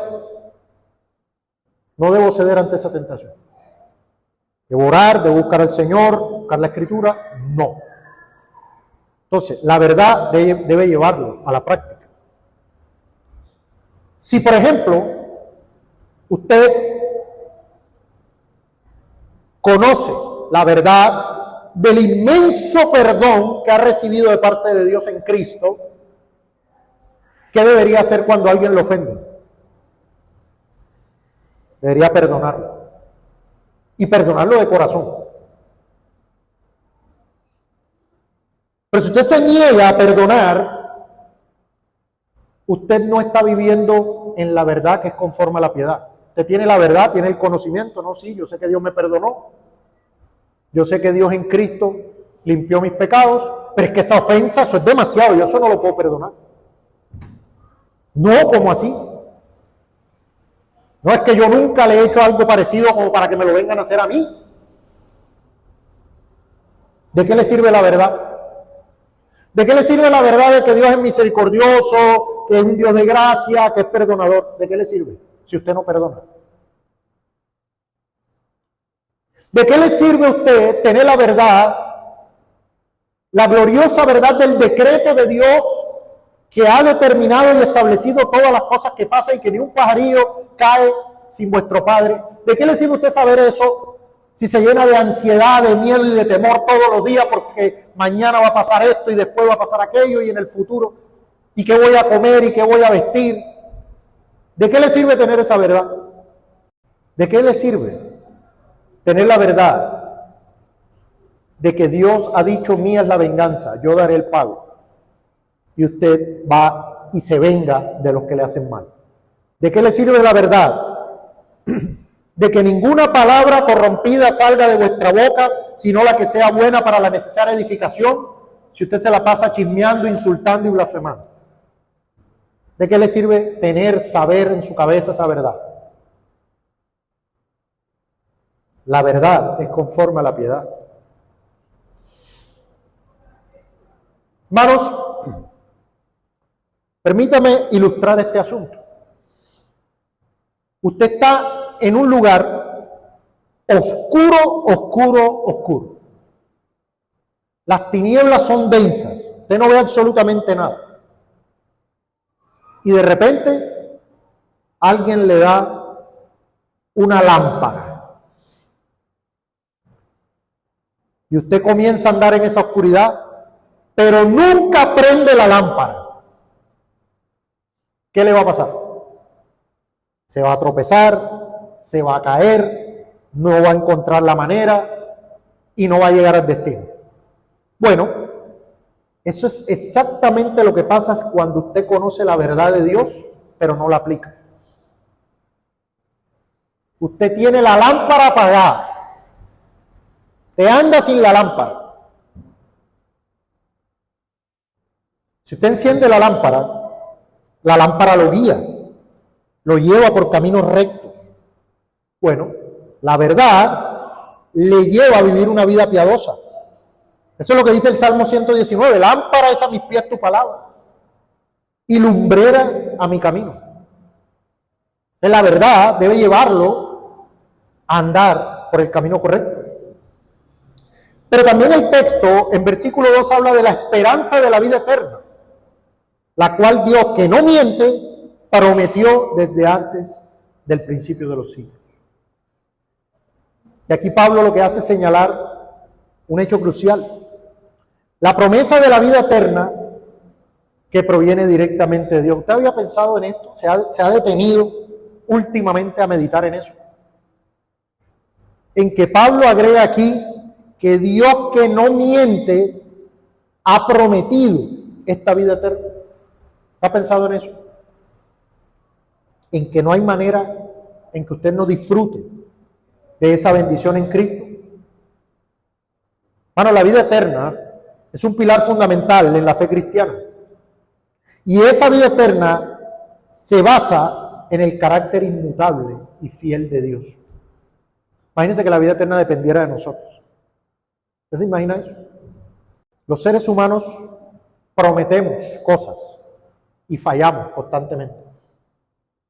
No debo ceder ante esa tentación. ¿Debo orar? ¿Debo buscar al Señor? ¿Buscar la Escritura? No. Entonces, la verdad debe llevarlo a la práctica. Si, por ejemplo, usted conoce la verdad del inmenso perdón que ha recibido de parte de Dios en Cristo, ¿qué debería hacer cuando alguien lo ofende? Debería perdonarlo. Y perdonarlo de corazón. Pero si usted se niega a perdonar, usted no está viviendo en la verdad que es conforme a la piedad. Usted tiene la verdad, tiene el conocimiento, ¿no? Sí, yo sé que Dios me perdonó. Yo sé que Dios en Cristo limpió mis pecados, pero es que esa ofensa, eso es demasiado, yo eso no lo puedo perdonar. No, ¿cómo así? No es que yo nunca le he hecho algo parecido como para que me lo vengan a hacer a mí. ¿De qué le sirve la verdad? ¿De qué le sirve la verdad de que Dios es misericordioso, que es un Dios de gracia, que es perdonador? ¿De qué le sirve si usted no perdona? ¿De qué le sirve a usted tener la verdad, la gloriosa verdad del decreto de Dios que ha determinado y establecido todas las cosas que pasan y que ni un pajarillo cae sin vuestro Padre? ¿De qué le sirve a usted saber eso si se llena de ansiedad, de miedo y de temor todos los días porque mañana va a pasar esto y después va a pasar aquello y en el futuro? ¿Y qué voy a comer y qué voy a vestir? ¿De qué le sirve tener esa verdad? ¿De qué le sirve tener la verdad de que Dios ha dicho, mía es la venganza, yo daré el pago? Y usted va y se venga de los que le hacen mal. ¿De qué le sirve la verdad? De que ninguna palabra corrompida salga de vuestra boca, sino la que sea buena para la necesaria edificación, si usted se la pasa chismeando, insultando y blasfemando. ¿De qué le sirve saber en su cabeza esa verdad? La verdad es conforme a la piedad. Hermanos, permítame ilustrar este asunto. Usted está en un lugar oscuro, oscuro, oscuro. Las tinieblas son densas. Usted no ve absolutamente nada. Y de repente, alguien le da una lámpara. Y usted comienza a andar en esa oscuridad, pero nunca prende la lámpara. ¿Qué le va a pasar? Se va a tropezar, se va a caer, no va a encontrar la manera y no va a llegar al destino. Bueno, eso es exactamente lo que pasa cuando usted conoce la verdad de Dios, pero no la aplica. Usted tiene la lámpara apagada. Te anda sin la lámpara. Si usted enciende la lámpara lo guía, lo lleva por caminos rectos. Bueno, la verdad le lleva a vivir una vida piadosa. Eso es lo que dice el Salmo 119, lámpara es a mis pies tu palabra y lumbrera a mi camino. La verdad debe llevarlo a andar por el camino correcto. Pero también el texto en versículo 2 habla de la esperanza de la vida eterna, la cual Dios, que no miente, prometió desde antes del principio de los siglos. Y aquí Pablo lo que hace es señalar un hecho crucial. La promesa de la vida eterna que proviene directamente de Dios. ¿Usted había pensado en esto? ¿Se ha detenido últimamente a meditar en eso? En que Pablo agrega aquí que Dios, que no miente, ha prometido esta vida eterna. ¿Ha pensado en eso? En que no hay manera en que usted no disfrute de esa bendición en Cristo. Bueno, la vida eterna es un pilar fundamental en la fe cristiana. Y esa vida eterna se basa en el carácter inmutable y fiel de Dios. Imagínense que la vida eterna dependiera de nosotros. ¿Usted se imagina eso? Los seres humanos prometemos cosas y fallamos constantemente.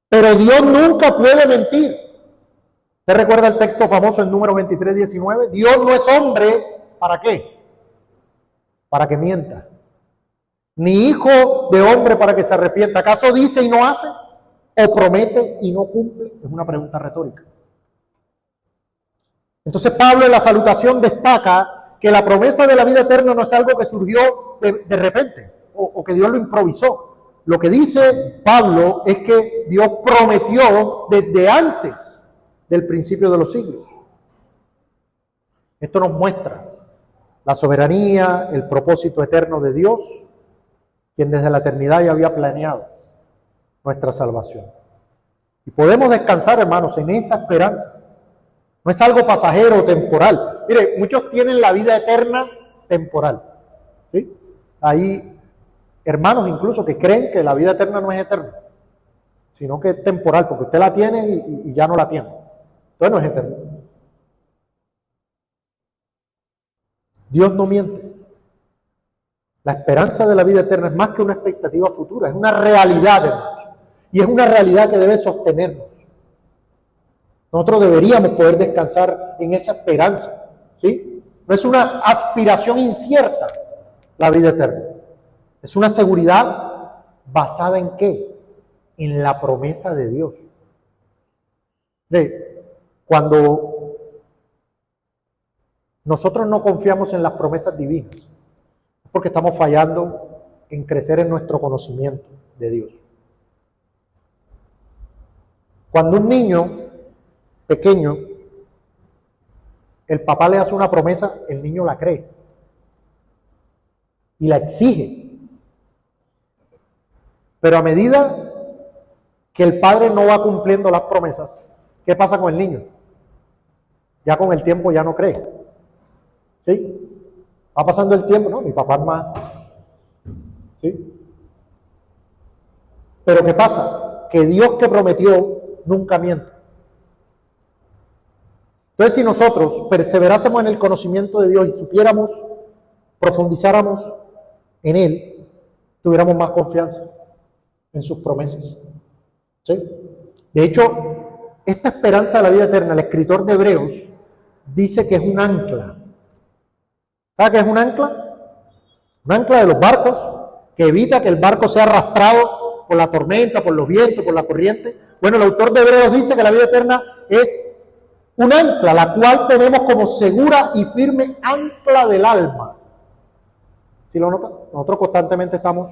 Pero Dios nunca puede mentir. ¿Usted recuerda el texto famoso en Números 23, 19? Dios no es hombre, ¿para qué? Para que mienta. Ni hijo de hombre para que se arrepienta. ¿Acaso dice y no hace? ¿O promete y no cumple? Es una pregunta retórica. Entonces Pablo en la salutación destaca que la promesa de la vida eterna no es algo que surgió de repente o que Dios lo improvisó. Lo que dice Pablo es que Dios prometió desde antes del principio de los siglos. Esto nos muestra la soberanía, el propósito eterno de Dios, quien desde la eternidad ya había planeado nuestra salvación. Y podemos descansar, hermanos, en esa esperanza. No es algo pasajero o temporal. Mire, muchos tienen la vida eterna temporal. ¿Sí? Hay hermanos incluso que creen que la vida eterna no es eterna, sino que es temporal, porque usted la tiene y ya no la tiene. Entonces no es eterna. Dios no miente. La esperanza de la vida eterna es más que una expectativa futura, es una realidad, hermanos. Y es una realidad que debe sostenernos. Nosotros deberíamos poder descansar en esa esperanza, ¿sí? No es una aspiración incierta la vida eterna. Es una seguridad basada en ¿qué? En la promesa de Dios. Cuando nosotros no confiamos en las promesas divinas, es porque estamos fallando en crecer en nuestro conocimiento de Dios. Cuando un niño pequeño, el papá le hace una promesa, el niño la cree y la exige. Pero a medida que el padre no va cumpliendo las promesas, ¿qué pasa con el niño? Ya con el tiempo ya no cree. ¿Sí? Va pasando el tiempo, ¿no? Mi papá es más. ¿Sí? Pero ¿qué pasa? Que Dios que prometió nunca miente. Entonces, si nosotros perseverásemos en el conocimiento de Dios y supiéramos, profundizáramos en Él, tuviéramos más confianza en sus promesas. ¿Sí? De hecho, esta esperanza de la vida eterna, el escritor de Hebreos dice que es un ancla. ¿Sabe qué es un ancla? Un ancla de los barcos que evita que el barco sea arrastrado por la tormenta, por los vientos, por la corriente. Bueno, el autor de Hebreos dice que la vida eterna es un ancla, la cual tenemos como segura y firme ancla del alma. ¿Sí lo nota? Nosotros constantemente estamos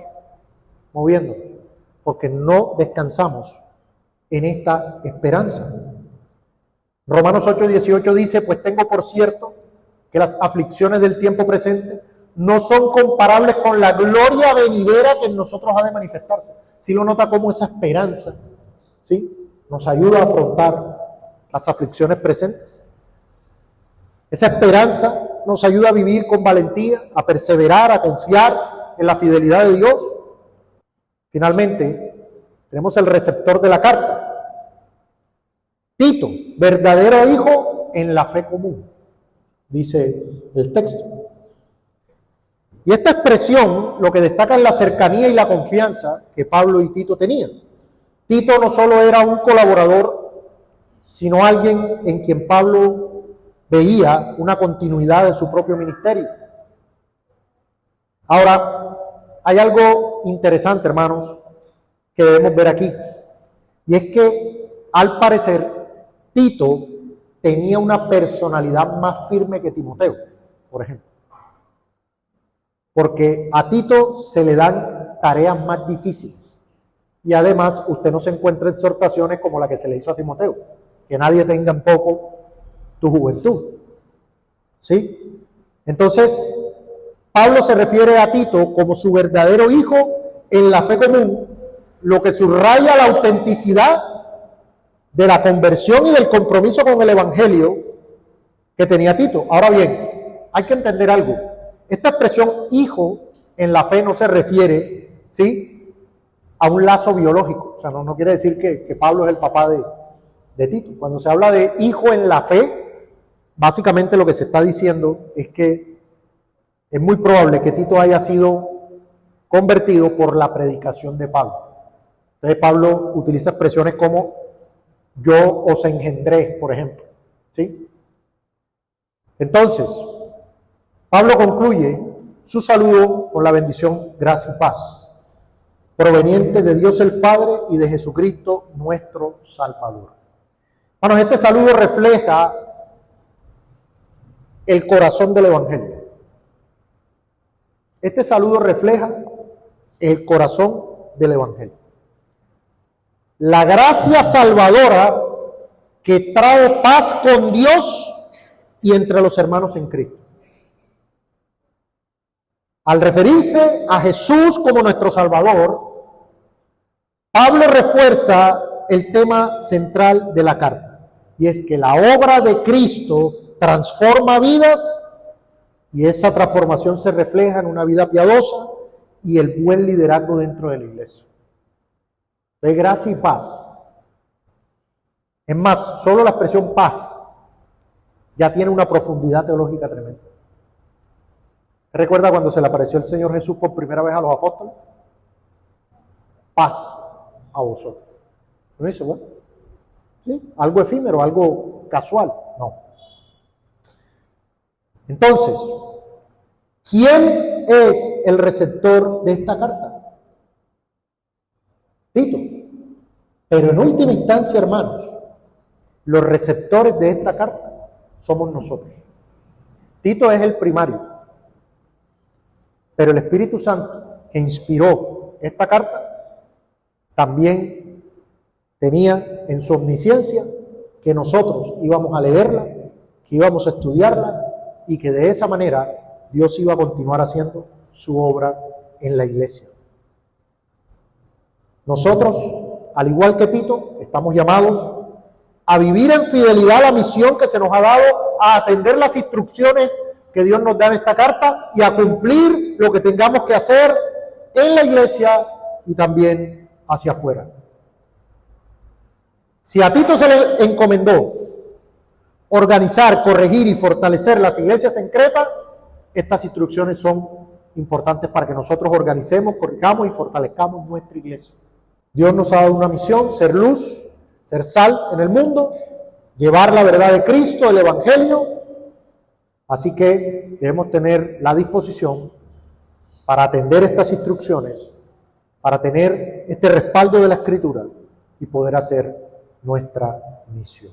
moviendo, porque no descansamos en esta esperanza. Romanos 8:18 dice, pues tengo por cierto que las aflicciones del tiempo presente no son comparables con la gloria venidera que en nosotros ha de manifestarse. ¿Sí lo nota cómo esa esperanza, ¿sí?, nos ayuda a afrontar las aflicciones presentes? Esa esperanza nos ayuda a vivir con valentía, a perseverar, a confiar en la fidelidad de Dios. Finalmente, tenemos el receptor de la carta, Tito, verdadero hijo en la fe común, dice el texto. Y esta expresión lo que destaca es la cercanía y la confianza que Pablo y Tito tenían. Tito no solo era un colaborador, sino alguien en quien Pablo veía una continuidad de su propio ministerio. Ahora, hay algo interesante, hermanos, que debemos ver aquí. Y es que, al parecer, Tito tenía una personalidad más firme que Timoteo, por ejemplo. Porque a Tito se le dan tareas más difíciles. Y además, usted no se encuentra exhortaciones como la que se le hizo a Timoteo. Que nadie tenga en poco tu juventud. ¿Sí? Entonces, Pablo se refiere a Tito como su verdadero hijo en la fe común, lo que subraya la autenticidad de la conversión y del compromiso con el evangelio que tenía Tito. Ahora bien, hay que entender algo. Esta expresión hijo en la fe no se refiere, ¿sí?, a un lazo biológico. O sea, no quiere decir que Pablo es el papá de Tito. Cuando se habla de hijo en la fe, básicamente lo que se está diciendo es que es muy probable que Tito haya sido convertido por la predicación de Pablo. Entonces Pablo utiliza expresiones como yo os engendré, por ejemplo, ¿sí? Entonces, Pablo concluye su saludo con la bendición gracia y paz, proveniente de Dios el Padre y de Jesucristo nuestro Salvador. Bueno, este saludo refleja el corazón del Evangelio. Este saludo refleja el corazón del Evangelio. La gracia salvadora que trae paz con Dios y entre los hermanos en Cristo. Al referirse a Jesús como nuestro Salvador, Pablo refuerza el tema central de la carta, y es que la obra de Cristo transforma vidas y esa transformación se refleja en una vida piadosa y el buen liderazgo dentro de la iglesia. De gracia y paz. Es más, solo la expresión paz ya tiene una profundidad teológica tremenda. ¿Recuerda cuando se le apareció el Señor Jesús por primera vez a los apóstoles? Paz a vosotros. ¿No dice, bueno? ¿Sí? Algo efímero, algo casual. No. Entonces, ¿quién es el receptor de esta carta? Tito. Pero en última instancia, hermanos, los receptores de esta carta somos nosotros. Tito es el primario. Pero el Espíritu Santo que inspiró esta carta también tenía en su omnisciencia que nosotros íbamos a leerla, que íbamos a estudiarla y que de esa manera Dios iba a continuar haciendo su obra en la iglesia. Nosotros, al igual que Tito, estamos llamados a vivir en fidelidad a la misión que se nos ha dado, a atender las instrucciones que Dios nos da en esta carta y a cumplir lo que tengamos que hacer en la iglesia y también hacia afuera. Si a Tito se le encomendó organizar, corregir y fortalecer las iglesias en Creta, estas instrucciones son importantes para que nosotros organicemos, corrijamos y fortalezcamos nuestra iglesia. Dios nos ha dado una misión, ser luz, ser sal en el mundo, llevar la verdad de Cristo, el Evangelio. Así que debemos tener la disposición para atender estas instrucciones, para tener este respaldo de la Escritura y poder hacer nuestra misión.